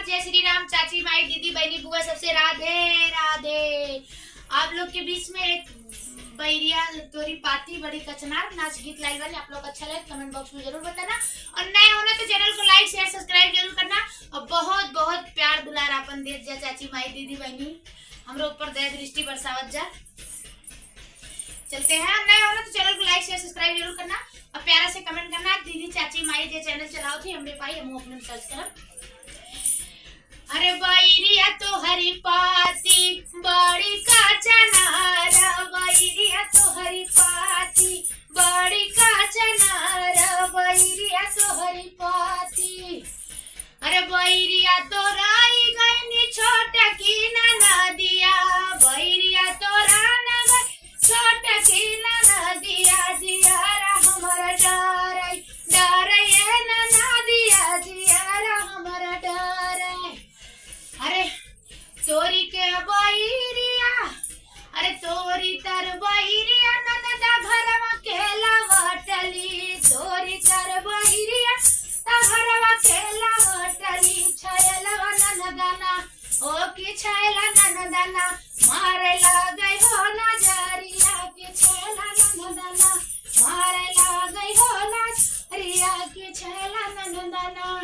जय श्री राम। चाची माई दीदी बहनी बुआ सबसे राधे राधे। आप लोग के बीच में एक बैरिया तोरी पाती बड़ी कचनार नाच गीत लाई वाली, आप लोग अच्छा लगे कमेंट बॉक्स में जरूर बताना, और नए होना तो चैनल को लाइक शेयर सब्सक्राइब जरूर करना, और बहुत बहुत प्यार दुलार अपन दे जा चाची माई दीदी बहनी, हमरो ऊपर दया दृष्टि बरसावत जा। चलते हैं, नए होना तो चैनल को लाइक शेयर सब्सक्राइब जरूर करना, और प्यारा से कमेंट करना। दीदी चाची माई जे चैनल चलाओ थी हमरे भाई, हम अपने सर्च कर। अरे बैरिया तो हरी पाती बड़ी का चनार, बैरिया तो हरी पाती बड़ी का चनार, बैरिया तो हरी पाती। अरे बैरिया तो राई गईनी छोटा की नदिया, बैरिया तो रान गई छोटा की नदिया, जियारा हमर डर डर ये नदिया, जियारा हमर डर। अरे तोरी के बैरिया, अरे तोरी तर बैरिया ननदा घरवा के लवटली, तोरी तर बैरिया ता घरवा के लवटली, छैलवा ननदाना ओ की छैला ननदाना मारे लगे हो नजरिया, के छैला ननदाना मारे लगे हो नजरिया, के छैला ननदाना।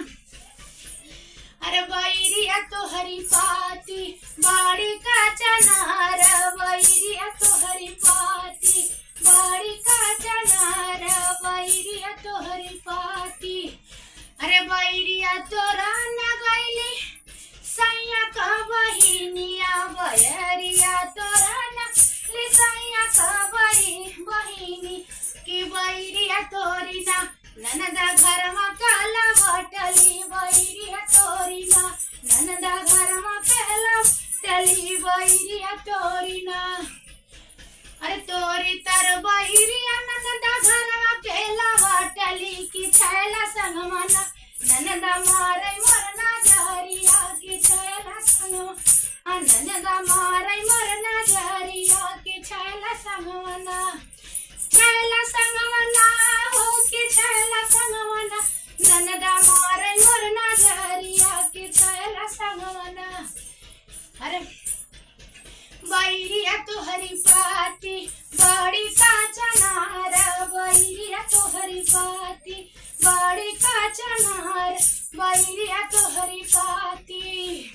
अरे बैरिया तो हरी पाती बड़ी का चनार, बैरिया तो हरी पाती बड़ी का चनार, बैरिया तो हरी पाती। अरे बैरिया तो रान गईली सैया का बहिनिया, बैरिया तो रान ली सैया का बहिनी, की बैरिया तोरी ना ननदा घरमा काला बटली, बैरिया तोरी ना ननदा घरमा काला बटली, बैरिया तोरी ना। अरे तोरी तर बैरिया ननदा घरमा केला बटली, की छैला संगमना ननदा मारे मरना जहरिया, की छैला संगमना ननदा मारे मरना जहरिया, की छैला संगमना। छैला संगमना हो कि छैला संगमना ननदा मारे मरना जहरिया, की छैला संगमना। अरे बैरिया तो हरी पाती बड़ी का चनार, बैरिया तो हरी पाती बड़ी का चनार, बैरिया तो हरी पाती।